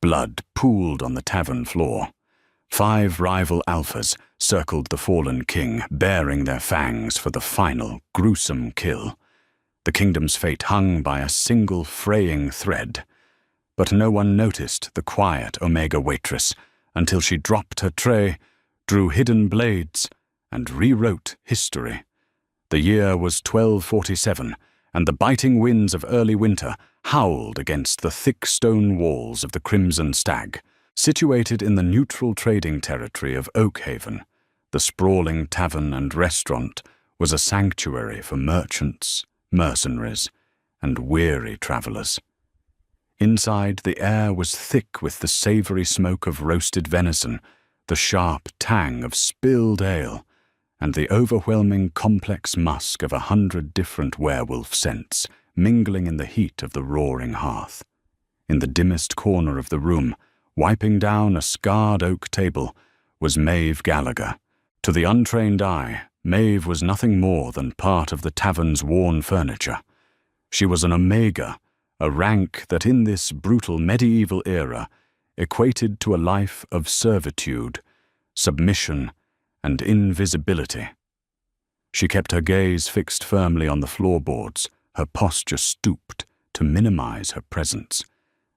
Blood pooled on the tavern floor. 5 rival alphas circled the fallen king, baring their fangs for the final, gruesome kill. The kingdom's fate hung by a single fraying thread. But no one noticed the quiet Omega Waitress until she dropped her tray, drew hidden blades, and rewrote history. The year was 1247, and the biting winds of early winter howled against the thick stone walls of the Crimson Stag. Situated in the neutral trading territory of Oakhaven, the sprawling tavern and restaurant was a sanctuary for merchants, mercenaries, and weary travelers. Inside, the air was thick with the savory smoke of roasted venison, the sharp tang of spilled ale, and the overwhelming complex musk of 100 different werewolf scents mingling in the heat of the roaring hearth. In the dimmest corner of the room, wiping down a scarred oak table, was Maeve Gallagher. To the untrained eye, Maeve was nothing more than part of the tavern's worn furniture. She was an Omega, a rank that in this brutal medieval era equated to a life of servitude, submission, and invisibility. She kept her gaze fixed firmly on the floorboards, her posture stooped to minimize her presence,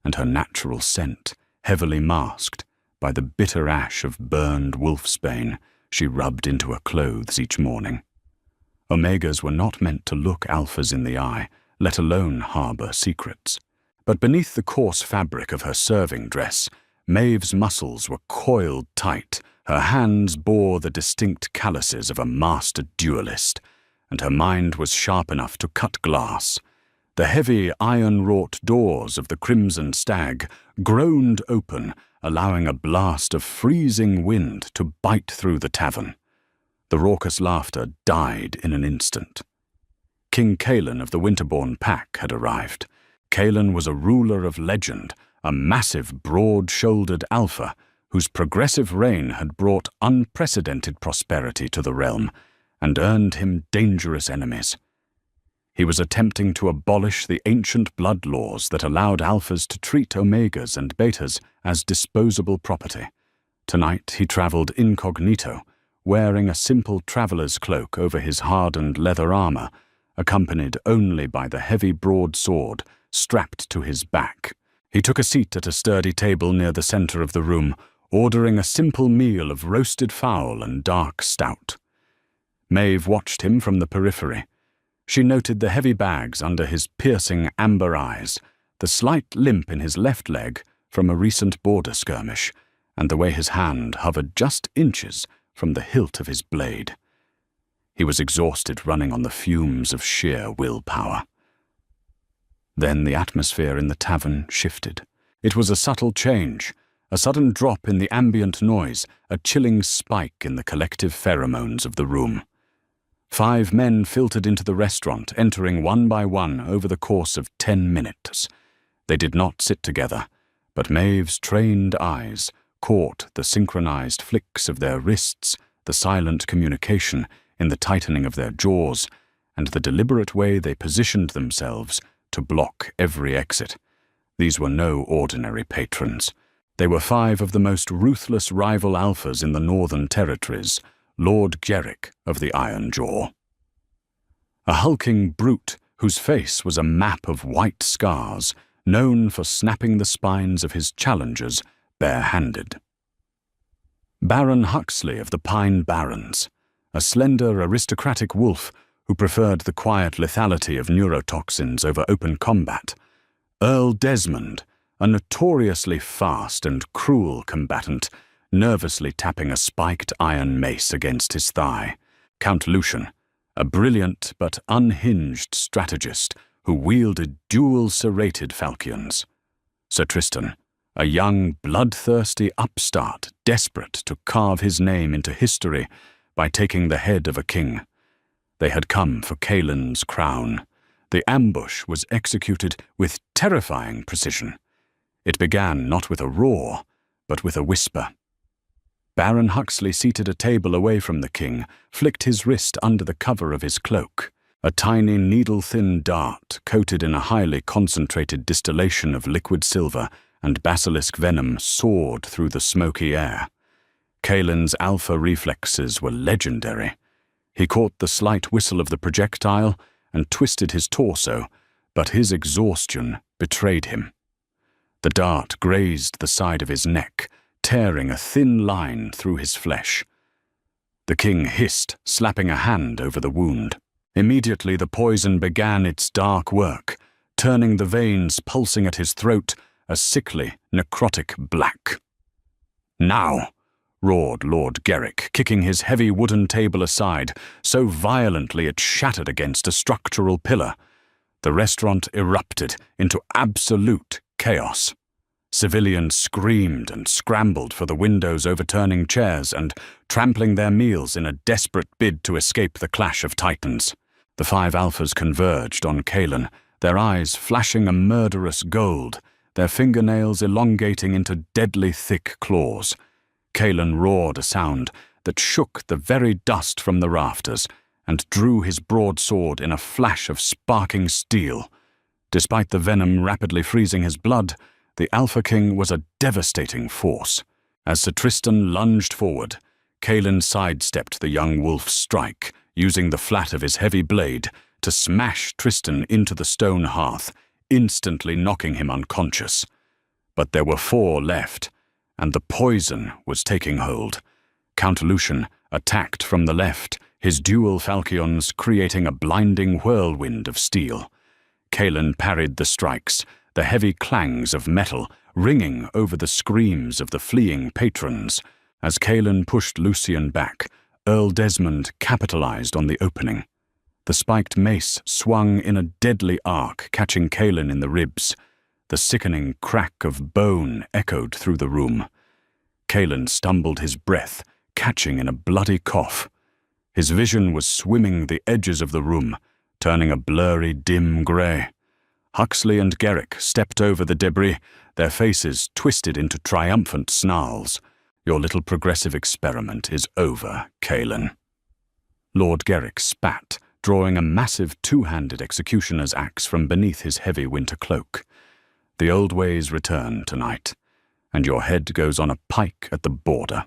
and her natural scent heavily masked by the bitter ash of burned wolfsbane she rubbed into her clothes each morning. Omegas were not meant to look alphas in the eye, let alone harbor secrets. But beneath the coarse fabric of her serving dress, Maeve's muscles were coiled tight, her hands bore the distinct calluses of a master duelist, and her mind was sharp enough to cut glass. The heavy iron-wrought doors of the Crimson Stag groaned open, allowing a blast of freezing wind to bite through the tavern. The raucous laughter died in an instant. King Kaelin of the Winterborn Pack had arrived. Kaelin was a ruler of legend, a massive, broad-shouldered alpha whose progressive reign had brought unprecedented prosperity to the realm and earned him dangerous enemies. He was attempting to abolish the ancient blood laws that allowed alphas to treat omegas and betas as disposable property. Tonight he traveled incognito, wearing a simple traveler's cloak over his hardened leather armor, accompanied only by the heavy broadsword strapped to his back. He took a seat at a sturdy table near the center of the room, ordering a simple meal of roasted fowl and dark stout. Maeve watched him from the periphery. She noted the heavy bags under his piercing amber eyes, the slight limp in his left leg from a recent border skirmish, and the way his hand hovered just inches from the hilt of his blade. He was exhausted, running on the fumes of sheer willpower. Then the atmosphere in the tavern shifted. It was a subtle change, a sudden drop in the ambient noise, a chilling spike in the collective pheromones of the room. 5 men filtered into the restaurant, entering one by one over the course of 10 minutes. They did not sit together, but Maeve's trained eyes caught the synchronized flicks of their wrists, the silent communication in the tightening of their jaws, and the deliberate way they positioned themselves to block every exit. These were no ordinary patrons. They were 5 of the most ruthless rival alphas in the Northern Territories, Lord Gerrick of the Iron Jaw. A hulking brute whose face was a map of white scars, known for snapping the spines of his challengers bare-handed. Baron Huxley of the Pine Barrens, a slender aristocratic wolf who preferred the quiet lethality of neurotoxins over open combat. Earl Desmond, a notoriously fast and cruel combatant, nervously tapping a spiked iron mace against his thigh. Count Lucian, a brilliant but unhinged strategist who wielded dual serrated falchions. Sir Tristan, a young, bloodthirsty upstart desperate to carve his name into history by taking the head of a king. They had come for Kaelin's crown. The ambush was executed with terrifying precision. It began not with a roar, but with a whisper. Baron Huxley, seated a table away from the king, flicked his wrist under the cover of his cloak. A tiny needle-thin dart, coated in a highly concentrated distillation of liquid silver and basilisk venom soared through the smoky air. Kaelin's alpha reflexes were legendary. He caught the slight whistle of the projectile and twisted his torso, but his exhaustion betrayed him. The dart grazed the side of his neck, tearing a thin line through his flesh. The king hissed, slapping a hand over the wound. Immediately the poison began its dark work, turning the veins pulsing at his throat a sickly, necrotic black. "Now!" roared Lord Garrick, kicking his heavy wooden table aside, so violently it shattered against a structural pillar. The restaurant erupted into absolute chaos. Civilians screamed and scrambled for the windows, overturning chairs and trampling their meals in a desperate bid to escape the clash of titans. The 5 alphas converged on Kaelin, their eyes flashing a murderous gold, their fingernails elongating into deadly thick claws. Kaelin roared a sound that shook the very dust from the rafters and drew his broadsword in a flash of sparking steel. Despite the venom rapidly freezing his blood, the Alpha King was a devastating force. As Sir Tristan lunged forward, Kaelin sidestepped the young wolf's strike, using the flat of his heavy blade to smash Tristan into the stone hearth, instantly knocking him unconscious. But there were 4 left, and the poison was taking hold. Count Lucian attacked from the left, his dual falchions creating a blinding whirlwind of steel. Kaelin parried the strikes, the heavy clangs of metal ringing over the screams of the fleeing patrons. As Kaelin pushed Lucian back, Earl Desmond capitalized on the opening. The spiked mace swung in a deadly arc, catching Kaelin in the ribs. The sickening crack of bone echoed through the room. Kaelin stumbled his breath, catching in a bloody cough. His vision was swimming the edges of the room, turning a blurry, dim grey. Huxley and Garrick stepped over the debris, their faces twisted into triumphant snarls. "Your little progressive experiment is over, Kaelin." Lord Garrick spat, drawing a massive 2-handed executioner's axe from beneath his heavy winter cloak. "The old ways return tonight, and your head goes on a pike at the border."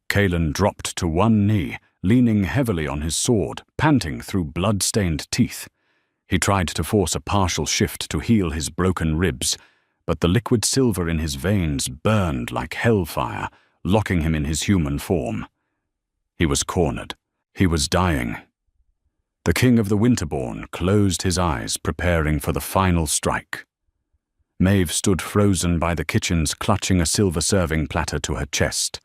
Kaelin dropped to one knee, leaning heavily on his sword, panting through blood-stained teeth. He tried to force a partial shift to heal his broken ribs, but the liquid silver in his veins burned like hellfire, locking him in his human form. He was cornered. He was dying. The King of the Winterborn closed his eyes, preparing for the final strike. Maeve stood frozen by the kitchens, clutching a silver serving platter to her chest.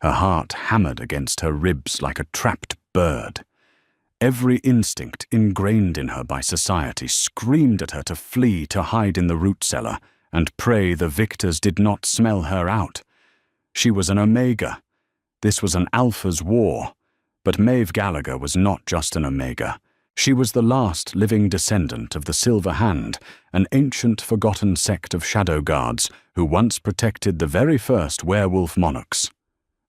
Her heart hammered against her ribs like a trapped bird. Every instinct ingrained in her by society screamed at her to flee, to hide in the root cellar, and pray the victors did not smell her out. She was an Omega. This was an Alpha's war. But Maeve Gallagher was not just an Omega. She was the last living descendant of the Silver Hand, an ancient forgotten sect of shadow guards who once protected the very first werewolf monarchs.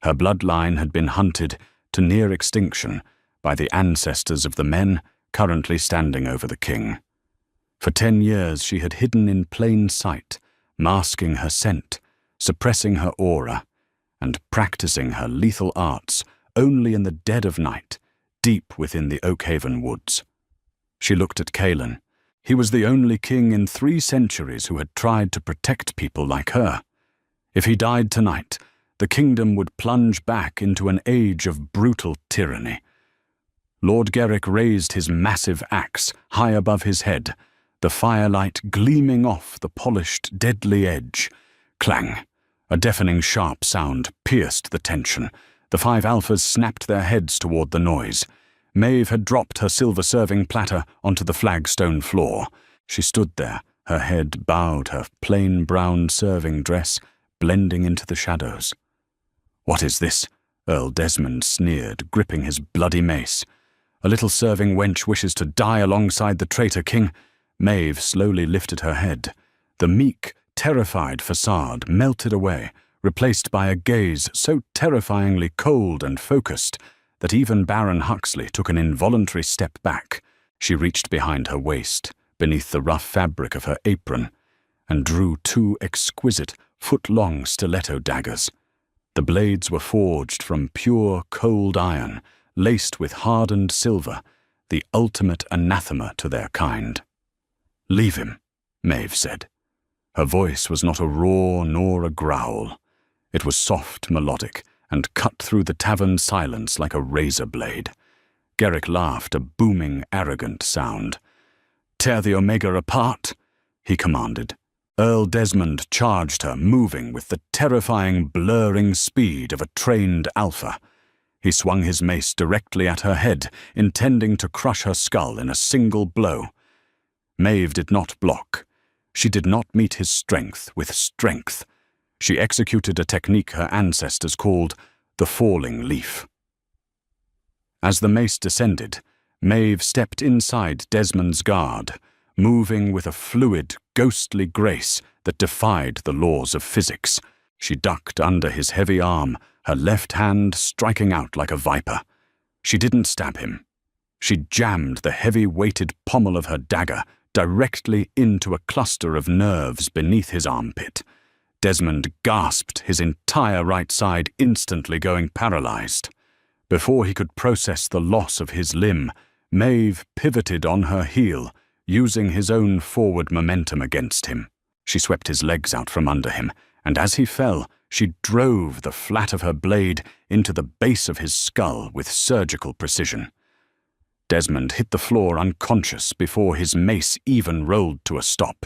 Her bloodline had been hunted to near extinction by the ancestors of the men currently standing over the king. For 10 years she had hidden in plain sight, masking her scent, suppressing her aura, and practicing her lethal arts only in the dead of night, deep within the Oakhaven woods. She looked at Kaelin. He was the only king in 3 centuries who had tried to protect people like her. If he died tonight, the kingdom would plunge back into an age of brutal tyranny. Lord Garrick raised his massive axe high above his head, the firelight gleaming off the polished, deadly edge. Clang! A deafening sharp sound pierced the tension. The 5 alphas snapped their heads toward the noise. Maeve had dropped her silver serving platter onto the flagstone floor. She stood there, her head bowed, her plain brown serving dress blending into the shadows. "What is this?" Earl Desmond sneered, gripping his bloody mace. "A little serving wench wishes to die alongside the traitor king." Maeve slowly lifted her head. The meek, terrified facade melted away, replaced by a gaze so terrifyingly cold and focused that even Baron Huxley took an involuntary step back. She reached behind her waist, beneath the rough fabric of her apron. and drew two exquisite, foot-long stiletto daggers. The blades were forged from pure, cold iron, laced with hardened silver, the ultimate anathema to their kind. "Leave him," Maeve said. Her voice was not a roar nor a growl. It was soft, melodic, and cut through the tavern silence like a razor blade. Garrick laughed, a booming, arrogant sound. "Tear the Omega apart," he commanded. Earl Desmond charged her, moving with the terrifying, blurring speed of a trained alpha. He swung his mace directly at her head, intending to crush her skull in a single blow. Maeve did not block. She did not meet his strength with strength. She executed a technique her ancestors called the falling leaf. As the mace descended, Maeve stepped inside Desmond's guard, moving with a fluid, ghostly grace that defied the laws of physics. She ducked under his heavy arm, her left hand striking out like a viper. She didn't stab him. She jammed the heavy-weighted pommel of her dagger directly into a cluster of nerves beneath his armpit. Desmond gasped, his entire right side instantly going paralyzed. Before he could process the loss of his limb, Maeve pivoted on her heel, using his own forward momentum against him. She swept his legs out from under him, and as he fell, she drove the flat of her blade into the base of his skull with surgical precision. Desmond hit the floor unconscious before his mace even rolled to a stop.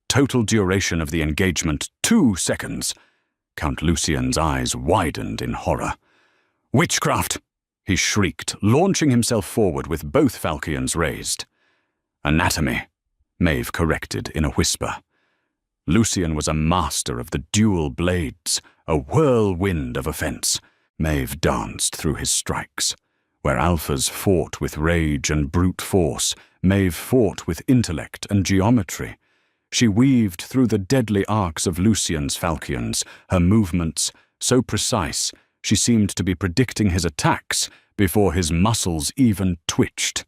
Total duration of the engagement, 2 seconds. Count Lucien's eyes widened in horror. "Witchcraft!" he shrieked, launching himself forward with both falchions raised. "Anatomy," Maeve corrected in a whisper. Lucien was a master of the dual blades, a whirlwind of offense. Maeve danced through his strikes. Where alphas fought with rage and brute force, Maeve fought with intellect and geometry. She weaved through the deadly arcs of Lucien's falchions, her movements so precise she seemed to be predicting his attacks before his muscles even twitched.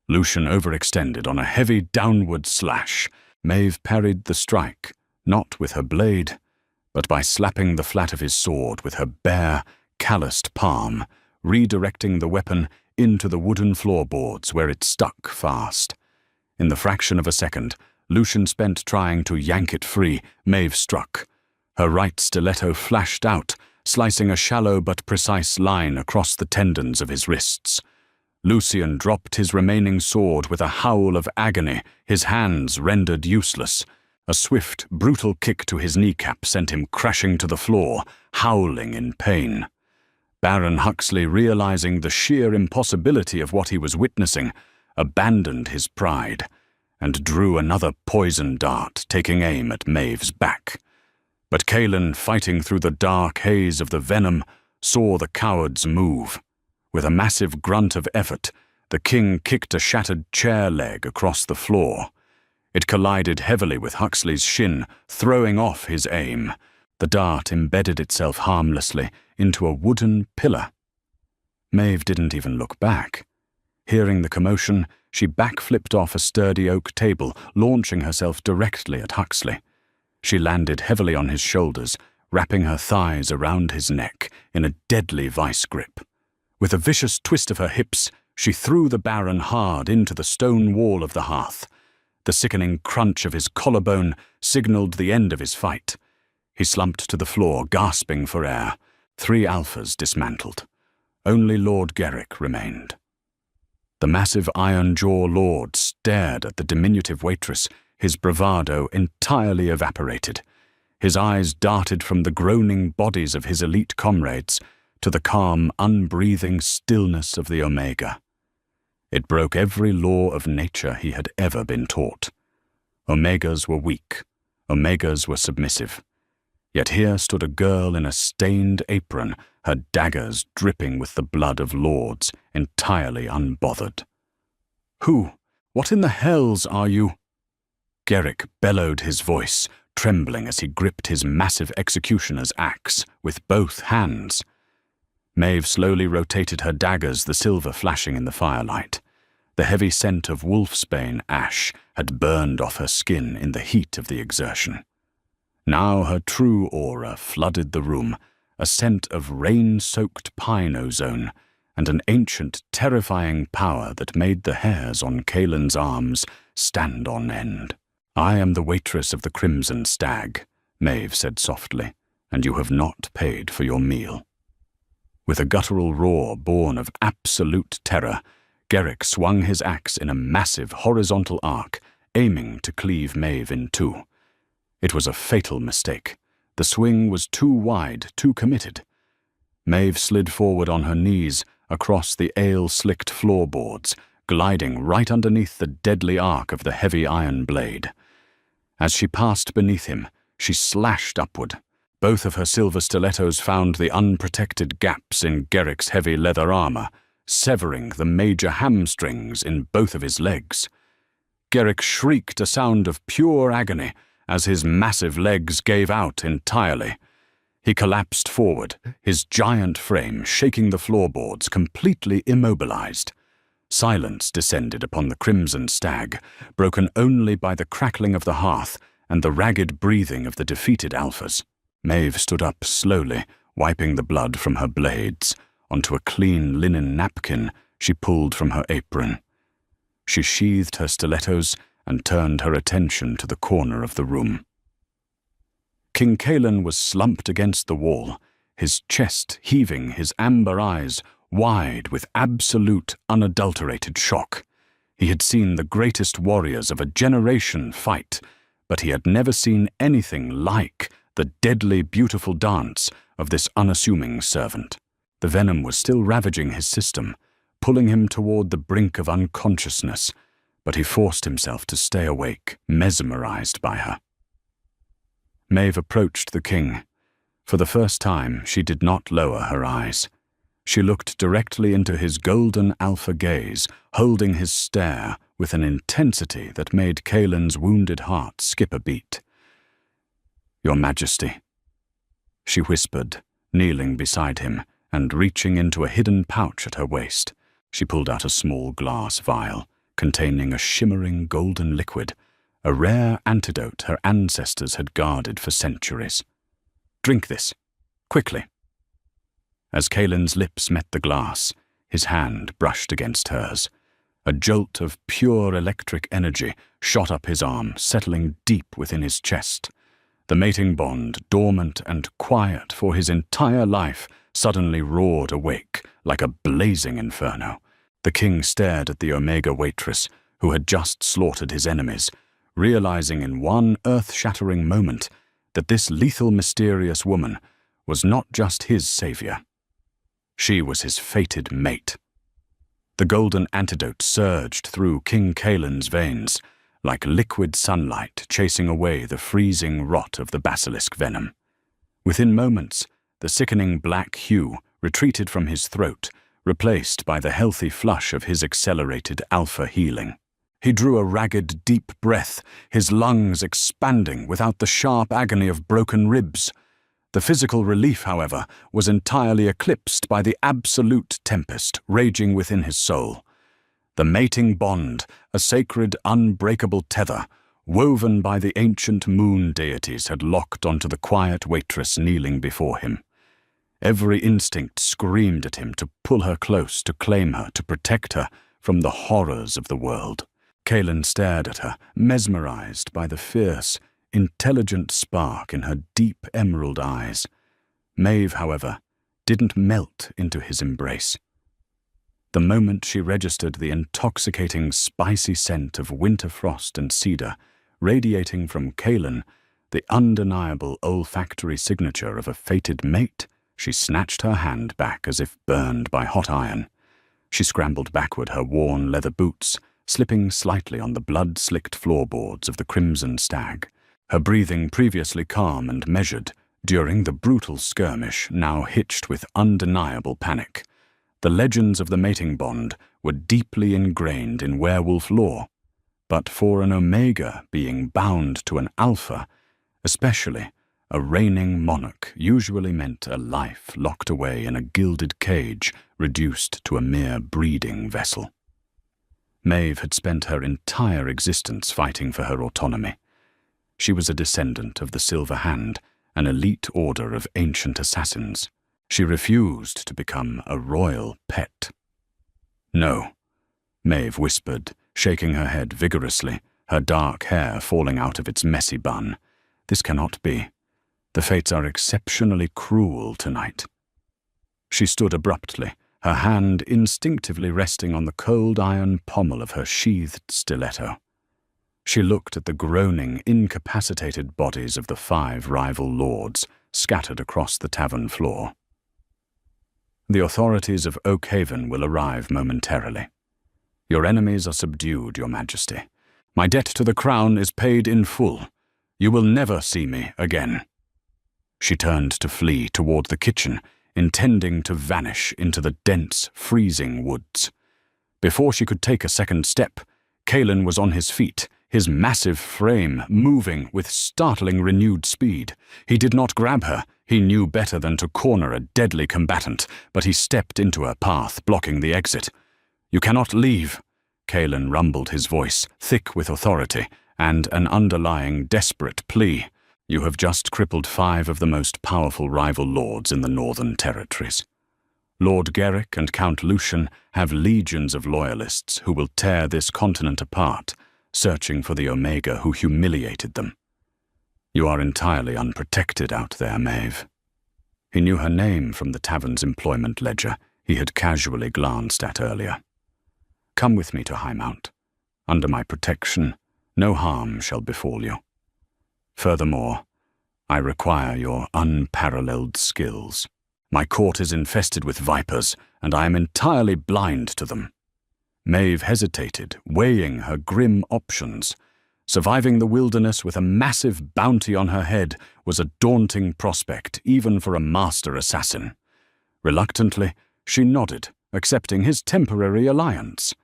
Lucien overextended on a heavy downward slash. Maeve parried the strike, not with her blade, but by slapping the flat of his sword with her bare, calloused palm, redirecting the weapon into the wooden floorboards where it stuck fast. In the fraction of a second, Lucien spent trying to yank it free, Maeve struck. Her right stiletto flashed out, slicing a shallow but precise line across the tendons of his wrists. Lucien dropped his remaining sword with a howl of agony, his hands rendered useless. A swift, brutal kick to his kneecap sent him crashing to the floor, howling in pain. Baron Huxley, realizing the sheer impossibility of what he was witnessing, abandoned his pride and drew another poison dart, taking aim at Maeve's back. But Kaelin, fighting through the dark haze of the venom, saw the cowards move. With a massive grunt of effort, the king kicked a shattered chair leg across the floor. It collided heavily with Huxley's shin, throwing off his aim. The dart embedded itself harmlessly into a wooden pillar. Maeve didn't even look back. Hearing the commotion, she backflipped off a sturdy oak table, launching herself directly at Huxley. She landed heavily on his shoulders, wrapping her thighs around his neck in a deadly vice grip. With a vicious twist of her hips, she threw the Baron hard into the stone wall of the hearth. The sickening crunch of his collarbone signaled the end of his fight. He slumped to the floor, gasping for air. 3 alphas dismantled. Only Lord Garrick remained. The massive iron-jaw lord stared at the diminutive waitress, his bravado entirely evaporated. His eyes darted from the groaning bodies of his elite comrades to the calm, unbreathing stillness of the Omega. It broke every law of nature he had ever been taught. Omegas were weak. Omegas were submissive. Yet here stood a girl in a stained apron, her daggers dripping with the blood of lords, entirely unbothered. "Who? What in the hells are you?" Garrick bellowed his voice, trembling as he gripped his massive executioner's axe with both hands. Maeve slowly rotated her daggers, the silver flashing in the firelight. The heavy scent of wolfsbane ash had burned off her skin in the heat of the exertion. Now her true aura flooded the room, a scent of rain-soaked pine ozone, and an ancient, terrifying power that made the hairs on Kaelin's arms stand on end. "I am the waitress of the Crimson Stag," Maeve said softly, "and you have not paid for your meal." With a guttural roar born of absolute terror, Garrick swung his axe in a massive horizontal arc, aiming to cleave Maeve in two. It was a fatal mistake. The swing was too wide, too committed. Maeve slid forward on her knees across the ale-slicked floorboards, gliding right underneath the deadly arc of the heavy iron blade. As she passed beneath him, she slashed upward. Both of her silver stilettos found the unprotected gaps in Garrick's heavy leather armor, severing the major hamstrings in both of his legs. Garrick shrieked a sound of pure agony as his massive legs gave out entirely. He collapsed forward, his giant frame shaking the floorboards, completely immobilized. Silence descended upon the Crimson Stag, broken only by the crackling of the hearth and the ragged breathing of the defeated alphas. Maeve stood up slowly, wiping the blood from her blades onto a clean linen napkin she pulled from her apron. She sheathed her stilettos and turned her attention to the corner of the room. King Kaelin was slumped against the wall, his chest heaving, his amber eyes wide with absolute, unadulterated shock. He had seen the greatest warriors of a generation fight, but he had never seen anything like the deadly, beautiful dance of this unassuming servant. The venom was still ravaging his system, pulling him toward the brink of unconsciousness, but he forced himself to stay awake, mesmerized by her. Maeve approached the king. For the first time, she did not lower her eyes. She looked directly into his golden alpha gaze, holding his stare with an intensity that made Kaelin's wounded heart skip a beat. "Your Majesty," she whispered, kneeling beside him and reaching into a hidden pouch at her waist. She pulled out a small glass vial containing a shimmering golden liquid, a rare antidote her ancestors had guarded for centuries. "Drink this, quickly." As Kaelin's lips met the glass, his hand brushed against hers. A jolt of pure electric energy shot up his arm, settling deep within his chest. The mating bond, dormant and quiet for his entire life, suddenly roared awake like a blazing inferno. The king stared at the Omega Waitress, who had just slaughtered his enemies, realizing in one earth-shattering moment that this lethal, mysterious woman was not just his savior. She was his fated mate. The golden antidote surged through King Kaelin's veins, like liquid sunlight chasing away the freezing rot of the basilisk venom. Within moments, the sickening black hue retreated from his throat, replaced by the healthy flush of his accelerated alpha healing. He drew a ragged, deep breath, his lungs expanding without the sharp agony of broken ribs. The physical relief, however, was entirely eclipsed by the absolute tempest raging within his soul. The mating bond, a sacred, unbreakable tether, woven by the ancient moon deities, had locked onto the quiet waitress kneeling before him. Every instinct screamed at him to pull her close, to claim her, to protect her from the horrors of the world. Kaelin stared at her, mesmerized by the fierce, intelligent spark in her deep emerald eyes. Maeve, however, didn't melt into his embrace. The moment she registered the intoxicating, spicy scent of winter frost and cedar radiating from Kaelin, the undeniable olfactory signature of a fated mate, she snatched her hand back as if burned by hot iron. She scrambled backward, her worn leather boots slipping slightly on the blood-slicked floorboards of the Crimson Stag. Her breathing, previously calm and measured during the brutal skirmish, now hitched with undeniable panic. The legends of the mating bond were deeply ingrained in werewolf lore, but for an Omega being bound to an Alpha, especially a reigning monarch, usually meant a life locked away in a gilded cage, reduced to a mere breeding vessel. Maeve had spent her entire existence fighting for her autonomy. She was a descendant of the Silver Hand, an elite order of ancient assassins. She refused to become a royal pet. "No," Maeve whispered, shaking her head vigorously, her dark hair falling out of its messy bun. "This cannot be. The fates are exceptionally cruel tonight." She stood abruptly, her hand instinctively resting on the cold iron pommel of her sheathed stiletto. She looked at the groaning, incapacitated bodies of the 5 rival lords scattered across the tavern floor. "The authorities of Oakhaven will arrive momentarily. Your enemies are subdued, Your Majesty. My debt to the crown is paid in full. You will never see me again." She turned to flee toward the kitchen, intending to vanish into the dense, freezing woods. Before she could take a second step, Kalen was on his feet, his massive frame moving with startling renewed speed. He did not grab her. He knew better than to corner a deadly combatant, but he stepped into her path, blocking the exit. "You cannot leave," Kalen rumbled, his voice thick with authority and an underlying desperate plea. "You have just crippled 5 of the most powerful rival lords in the Northern Territories. Lord Garrick and Count Lucian have legions of loyalists who will tear this continent apart, searching for the Omega who humiliated them. You are entirely unprotected out there, Maeve." He knew her name from the tavern's employment ledger he had casually glanced at earlier. "Come with me to Highmount. Under my protection, no harm shall befall you. Furthermore, I require your unparalleled skills. My court is infested with vipers, and I am entirely blind to them." Maeve hesitated, weighing her grim options. Surviving the wilderness with a massive bounty on her head was a daunting prospect, even for a master assassin. Reluctantly, she nodded, accepting his temporary alliance.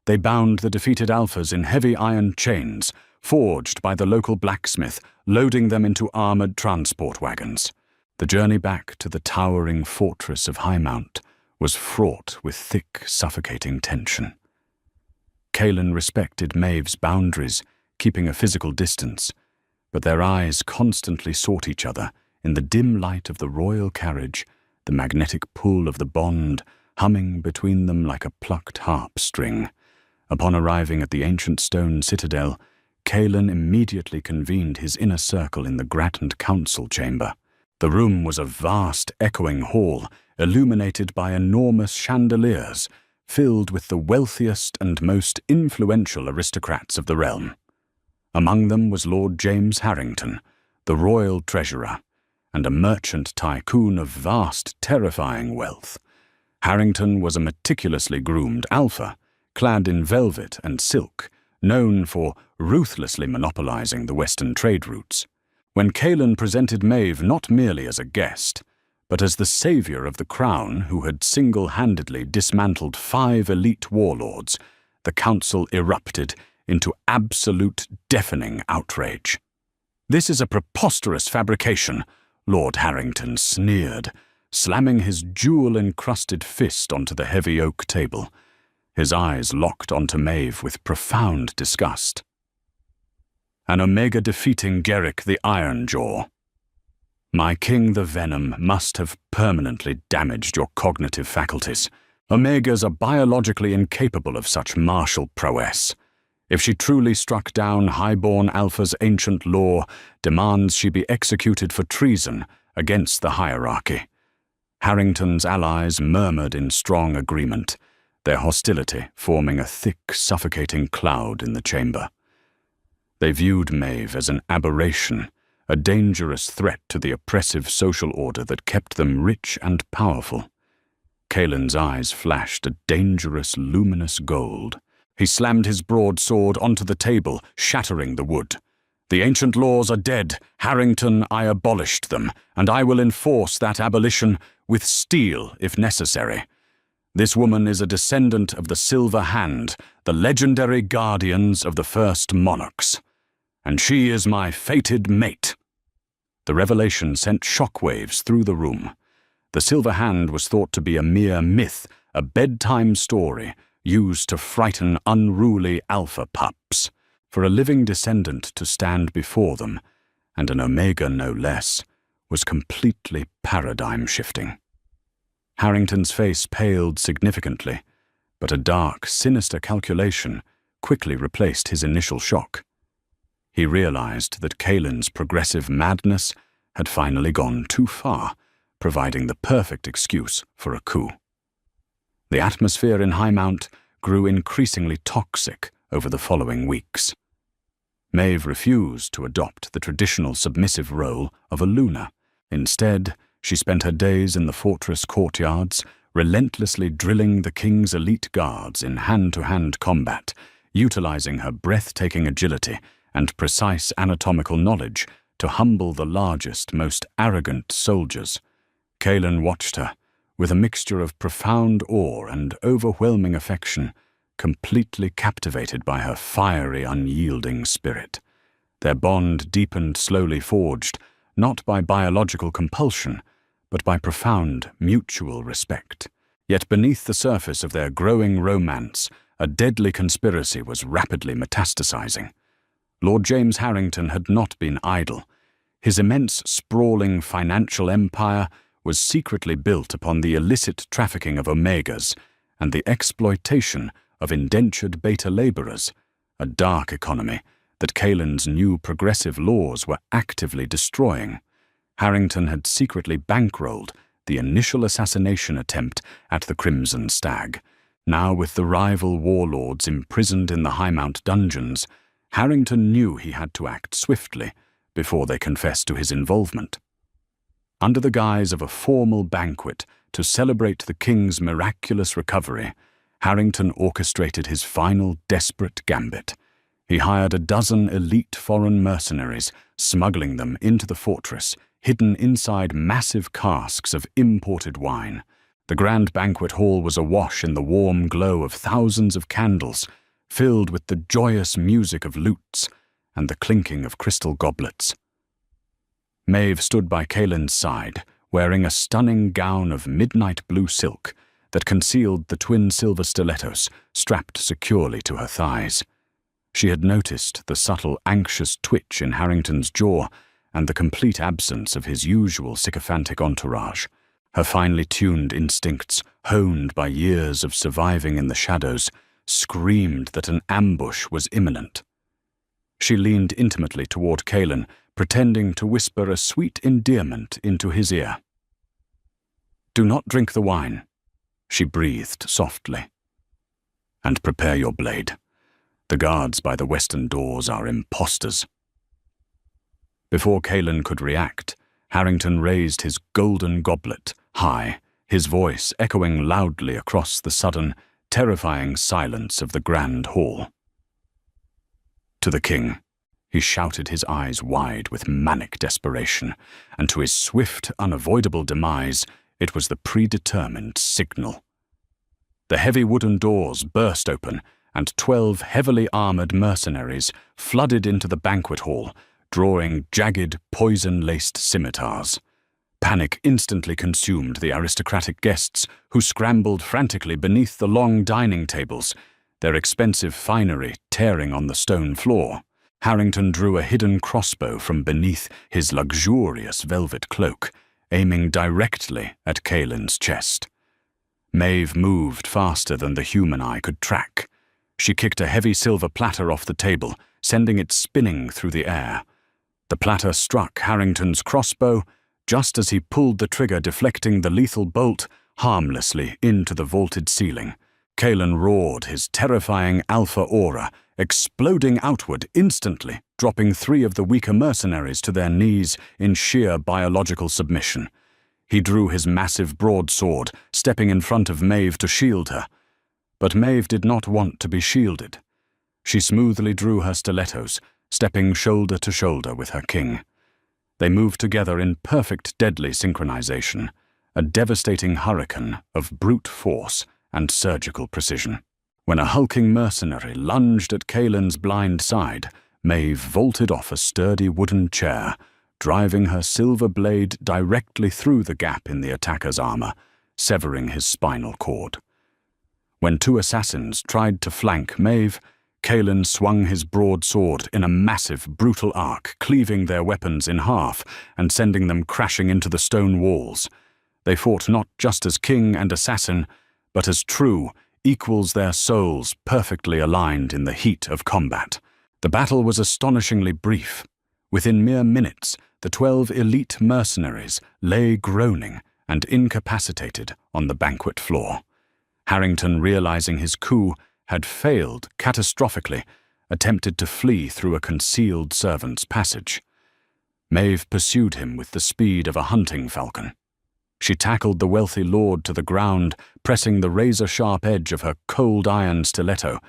They bound the defeated Alphas in heavy iron chains, forged by the local blacksmith, loading them into armored transport wagons. The journey back to the towering fortress of Highmount was fraught with thick, suffocating tension. Kalen respected Maeve's boundaries, keeping a physical distance, but their eyes constantly sought each other in the dim light of the royal carriage, the magnetic pull of the bond humming between them like a plucked harp string. Upon arriving at the ancient stone citadel, Kalen immediately convened his inner circle in the Grand Council chamber. The room was a vast, echoing hall, illuminated by enormous chandeliers, filled with the wealthiest and most influential aristocrats of the realm. Among them was Lord James Harrington, the royal treasurer, and a merchant tycoon of vast, terrifying wealth. Harrington was a meticulously groomed alpha, clad in velvet and silk, known for ruthlessly monopolizing the western trade routes. When Kalen presented Maeve not merely as a guest, but as the savior of the crown who had single-handedly dismantled 5 elite warlords, the council erupted into absolute deafening outrage. "This is a preposterous fabrication," Lord Harrington sneered, slamming his jewel-encrusted fist onto the heavy oak table. His eyes locked onto Maeve with profound disgust. "An Omega defeating Garrick the Ironjaw. My king the Venom must have permanently damaged your cognitive faculties. Omegas are biologically incapable of such martial prowess. If she truly struck down Highborn Alpha's ancient law, demands she be executed for treason against the hierarchy." Harrington's allies murmured in strong agreement, their hostility forming a thick, suffocating cloud in the chamber. They viewed Maeve as an aberration, a dangerous threat to the oppressive social order that kept them rich and powerful. Kalen's eyes flashed a dangerous, luminous gold. He slammed his broadsword onto the table, shattering the wood. "The ancient laws are dead. Harrington, I abolished them, and I will enforce that abolition with steel if necessary. This woman is a descendant of the Silver Hand, the legendary guardians of the first monarchs, and she is my fated mate." The revelation sent shockwaves through the room. The Silver Hand was thought to be a mere myth, a bedtime story, used to frighten unruly alpha pups. For a living descendant to stand before them, and an Omega no less, was completely paradigm-shifting. Harrington's face paled significantly, but a dark, sinister calculation quickly replaced his initial shock. He realized that Kaelin's progressive madness had finally gone too far, providing the perfect excuse for a coup. The atmosphere in Highmount grew increasingly toxic over the following weeks. Maeve refused to adopt the traditional submissive role of a Luna. Instead, she spent her days in the fortress courtyards, relentlessly drilling the king's elite guards in hand-to-hand combat, utilizing her breathtaking agility and precise anatomical knowledge to humble the largest, most arrogant soldiers. Kaelin watched her, with a mixture of profound awe and overwhelming affection, completely captivated by her fiery, unyielding spirit. Their bond deepened, slowly forged, not by biological compulsion, but by profound mutual respect. Yet beneath the surface of their growing romance, a deadly conspiracy was rapidly metastasizing. Lord James Harrington had not been idle. His immense, sprawling financial empire was secretly built upon the illicit trafficking of Omegas and the exploitation of indentured beta laborers, a dark economy that Kaelin's new progressive laws were actively destroying. Harrington had secretly bankrolled the initial assassination attempt at the Crimson Stag. Now, with the rival warlords imprisoned in the Highmount dungeons, Harrington knew he had to act swiftly before they confessed to his involvement. Under the guise of a formal banquet to celebrate the king's miraculous recovery, Harrington orchestrated his final desperate gambit. He hired a dozen elite foreign mercenaries, smuggling them into the fortress, hidden inside massive casks of imported wine. The grand banquet hall was awash in the warm glow of thousands of candles, filled with the joyous music of lutes and the clinking of crystal goblets. Maeve stood by Kaelin's side, wearing a stunning gown of midnight blue silk that concealed the twin silver stilettos strapped securely to her thighs. She had noticed the subtle, anxious twitch in Harrington's jaw and the complete absence of his usual sycophantic entourage. Her finely tuned instincts, honed by years of surviving in the shadows, screamed that an ambush was imminent. She leaned intimately toward Kaelin, pretending to whisper a sweet endearment into his ear. "Do not drink the wine," she breathed softly. "And prepare your blade. The guards by the western doors are impostors." Before Kaelin could react, Harrington raised his golden goblet high, his voice echoing loudly across the sudden, terrifying silence of the grand hall. "To the king," he shouted, his eyes wide with manic desperation, and to his swift, unavoidable demise, it was the predetermined signal. The heavy wooden doors burst open, and 12 heavily armored mercenaries flooded into the banquet hall, drawing jagged, poison-laced scimitars. Panic instantly consumed the aristocratic guests, who scrambled frantically beneath the long dining tables, their expensive finery tearing on the stone floor. Harrington drew a hidden crossbow from beneath his luxurious velvet cloak, aiming directly at Kaelin's chest. Maeve moved faster than the human eye could track. She kicked a heavy silver platter off the table, sending it spinning through the air. The platter struck Harrington's crossbow just as he pulled the trigger, deflecting the lethal bolt harmlessly into the vaulted ceiling. Kaelin roared, his terrifying alpha aura exploding outward instantly, dropping 3 of the weaker mercenaries to their knees in sheer biological submission. He drew his massive broadsword, stepping in front of Maeve to shield her. But Maeve did not want to be shielded. She smoothly drew her stilettos, stepping shoulder to shoulder with her king. They moved together in perfect deadly synchronization, a devastating hurricane of brute force and surgical precision. When a hulking mercenary lunged at Kaelin's blind side, Maeve vaulted off a sturdy wooden chair, driving her silver blade directly through the gap in the attacker's armor, severing his spinal cord. When two assassins tried to flank Maeve, Kaelin swung his broadsword in a massive, brutal arc, cleaving their weapons in half and sending them crashing into the stone walls. They fought not just as king and assassin, but as true equals, their souls perfectly aligned in the heat of combat. The battle was astonishingly brief. Within mere minutes, the 12 elite mercenaries lay groaning and incapacitated on the banquet floor. Harrington, realizing his coup had failed catastrophically, attempted to flee through a concealed servant's passage. Maeve pursued him with the speed of a hunting falcon. She tackled the wealthy lord to the ground, pressing the razor-sharp edge of her cold iron stiletto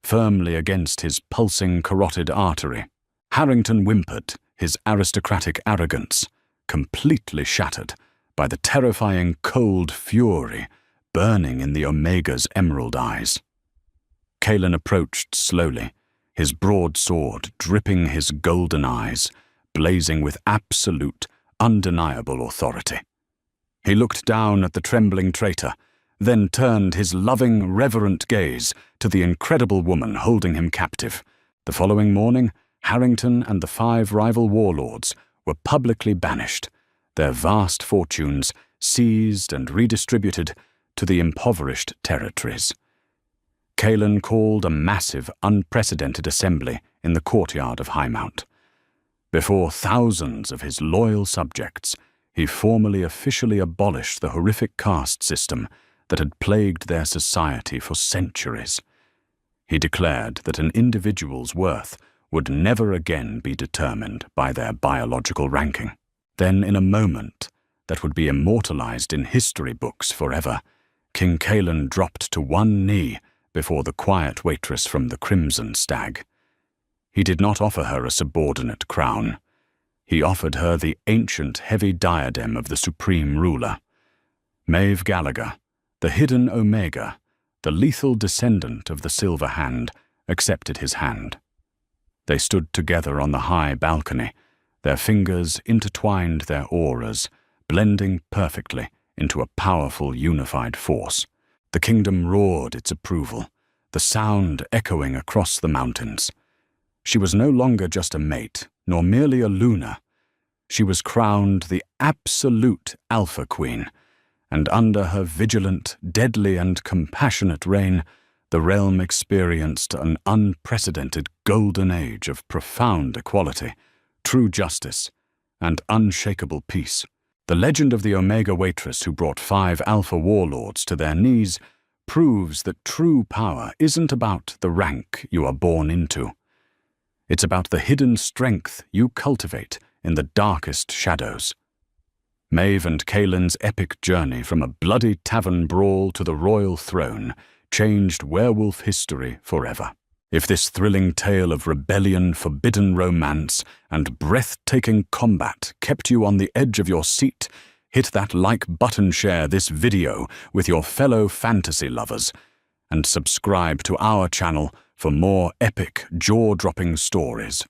firmly against his pulsing carotid artery. Harrington whimpered, his aristocratic arrogance completely shattered by the terrifying cold fury burning in the Omega's emerald eyes. Kaelin approached slowly, his broadsword dripping his golden eyes, blazing with absolute, undeniable authority. He looked down at the trembling traitor, then turned his loving, reverent gaze to the incredible woman holding him captive. The following morning, Harrington and the 5 rival warlords were publicly banished, their vast fortunes seized and redistributed to the impoverished territories. Kaelin called a massive, unprecedented assembly in the courtyard of Highmount. Before thousands of his loyal subjects, he formally officially abolished the horrific caste system that had plagued their society for centuries. He declared that an individual's worth would never again be determined by their biological ranking. Then, in a moment that would be immortalized in history books forever, King Kaelin dropped to one knee before the quiet waitress from the Crimson Stag. He did not offer her a subordinate crown. He offered her the ancient heavy diadem of the supreme ruler. Maeve Gallagher, the hidden Omega, the lethal descendant of the Silver Hand, accepted his hand. They stood together on the high balcony, their fingers intertwined their auras, blending perfectly into a powerful unified force. The kingdom roared its approval, the sound echoing across the mountains. She was no longer just a mate, nor merely a Luna. She was crowned the absolute Alpha Queen, and under her vigilant, deadly, and compassionate reign, the realm experienced an unprecedented golden age of profound equality, true justice, and unshakable peace. The legend of the Omega Waitress who brought 5 Alpha warlords to their knees proves that true power isn't about the rank you are born into. It's about the hidden strength you cultivate in the darkest shadows. Maeve and Kaelin's epic journey from a bloody tavern brawl to the royal throne changed werewolf history forever. If this thrilling tale of rebellion, forbidden romance, and breathtaking combat kept you on the edge of your seat, hit that like button, share this video with your fellow fantasy lovers, and subscribe to our channel for more epic, jaw-dropping stories.